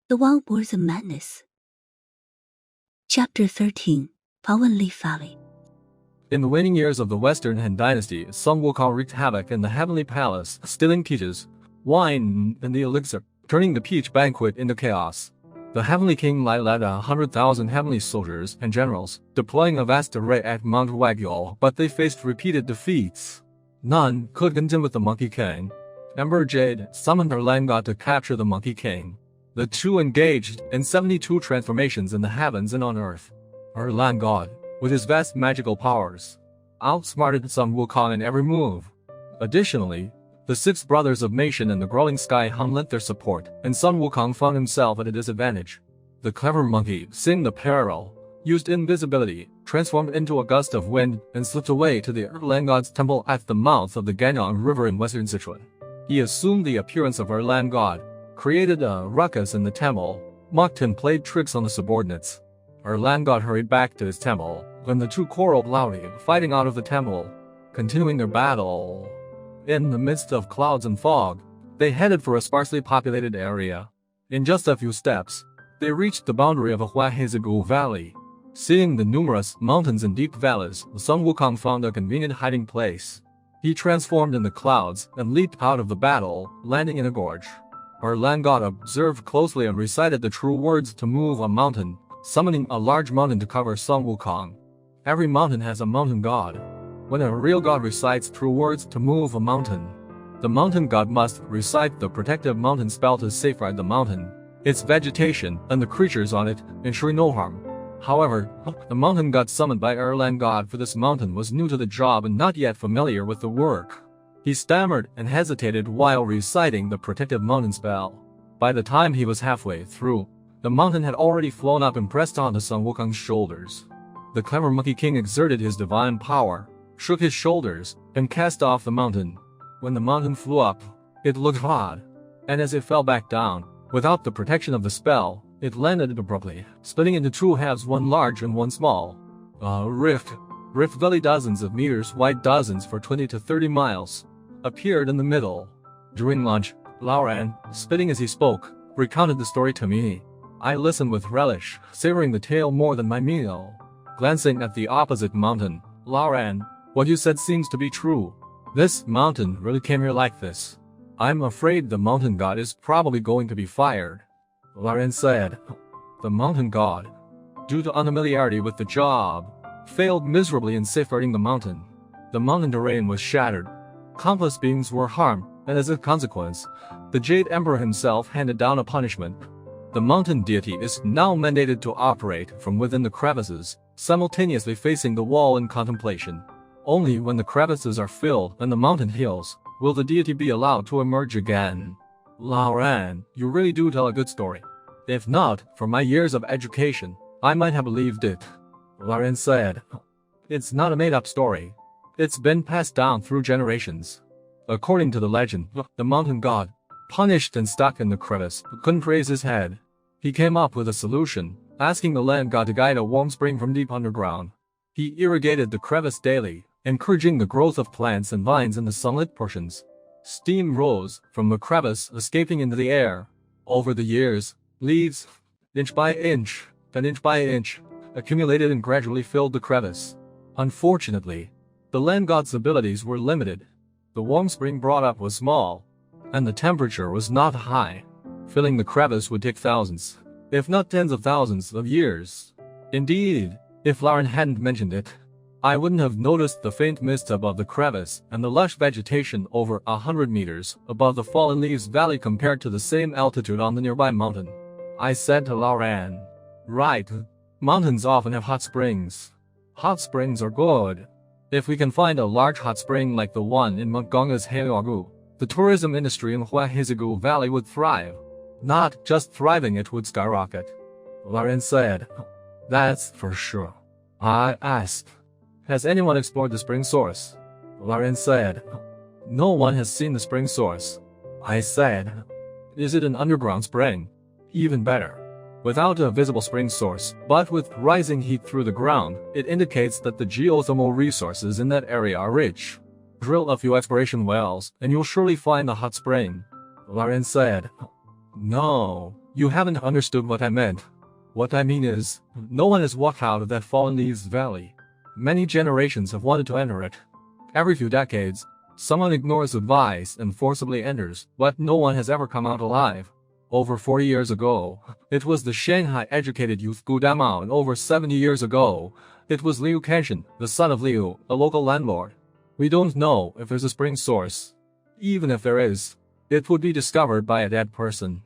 The Wild Boars of Madness. Chapter 13. Fallen Valley. In the waning years of the Western Han Dynasty, Sun Wukong wreaked havoc in the heavenly palace, stealing peaches, wine, and the elixir, turning the peach banquet into chaos. The heavenly king led 100,000 heavenly soldiers and generals, deploying a vast array at Mount Wagyol, but they faced repeated defeats. None could contend with the Monkey King. Emperor Jade summoned her land god to capture the Monkey King. The two engaged in 72 transformations in the heavens and on earth. Her land god, with his vast magical powers, outsmarted Sun Wukong in every move. Additionally, the six brothers of Meishan and the growing sky hung lent their support, and Sun Wukong found himself at a disadvantage. The clever monkey, seeing the peril, used invisibility, transformed into a gust of wind, and slipped away to the land god's temple at the mouth of the Ganyang River in western Sichuan. He assumed the appearance of our land god, created a ruckus in the temple, mocked and played tricks on the subordinates. Our land god hurried back to his temple, when the two quarreled loudly, fighting out of the temple, continuing their battle. In the midst of clouds and fog, they headed for a sparsely populated area. In just a few steps, they reached the boundary of a Huahezigu Valley. Seeing the numerous mountains and deep valleys, Sun Wukong found a convenient hiding place. He transformed in the clouds and leaped out of the battle, landing in a gorge. Our land god observed closely and recited the true words to move a mountain, summoning a large mountain to cover Sun Wukong. Every mountain has a mountain god. When a real god recites true words to move a mountain, the mountain god must recite the protective mountain spell to safeguard the mountain, its vegetation, and the creatures on it, ensuring no harm. However, the mountain god summoned by our land god for this mountain was new to the job and not yet familiar with the work. He stammered and hesitated while reciting the protective mountain spell. By the time he was halfway through, the mountain had already flown up and pressed onto Sun Wukong's shoulders. The clever Monkey King exerted his divine power, shook his shoulders, and cast off the mountain. When the mountain flew up, it looked odd, and as it fell back down, without the protection of the spell, it landed abruptly, splitting into two halves, one large and one small. A rift valley dozens of meters wide, dozens for 20 to 30 miles, appeared in the middle. During lunch, Laoran, spitting as he spoke, recounted the story to me. I listened with relish, savoring the tale more than my meal. Glancing at the opposite mountain, Laoran, what you said seems to be true. This mountain really came here like this. I'm afraid the mountain god is probably going to be fired. Laoran said, the mountain god, due to unfamiliarity with the job, failed miserably in safeguarding the mountain. The mountain terrain was shattered. Countless beings were harmed, and as a consequence, the Jade Emperor himself handed down a punishment. The mountain deity is now mandated to operate from within the crevices, simultaneously facing the wall in contemplation. Only when the crevices are filled and the mountain heals, will the deity be allowed to emerge again. Laoran, you really do tell a good story. If not, for my years of education, I might have believed it. Laoran said, it's not a made-up story. It's been passed down through generations. According to the legend, the mountain god, punished and stuck in the crevice, couldn't raise his head. He came up with a solution, asking the land god to guide a warm spring from deep underground. He irrigated the crevice daily, encouraging the growth of plants and vines in the sunlit portions. Steam rose from the crevice, escaping into the air. Over the years, leaves, inch by inch, and inch by inch, accumulated and gradually filled the crevice. Unfortunately, the land god's abilities were limited. The warm spring brought up was small, and the temperature was not high. Filling the crevice would take thousands, if not tens of thousands of years. Indeed, if Lauren hadn't mentioned it, I wouldn't have noticed the faint mist above the crevice and the lush vegetation over 100 meters above the fallen leaves valley compared to the same altitude on the nearby mountain. I said to Lauren, right, mountains often have hot springs. Hot springs are good. If we can find a large hot spring like the one in Montgonga's Heogu, the tourism industry in Huahezigu Valley would thrive. Not just thriving, it would skyrocket. Lauren said, that's for sure. I asked, has anyone explored the spring source? Lauren said, no one has seen the spring source. I said, is it an underground spring? Even better. Without a visible spring source, but with rising heat through the ground, it indicates that the geothermal resources in that area are rich. Drill a few exploration wells, and you'll surely find a hot spring. Lauren said, no, You haven't understood what I meant. What I mean is, no one has walked out of that fallen leaves valley. Many generations have wanted to enter it. Every few decades, someone ignores advice and forcibly enters, but no one has ever come out alive. Over 40 years ago, it was the Shanghai-educated youth Gu Damao, and over 70 years ago, it was Liu Kenshin, the son of Liu, a local landlord. We don't know if there's a spring source. Even if there is, it would be discovered by a dead person.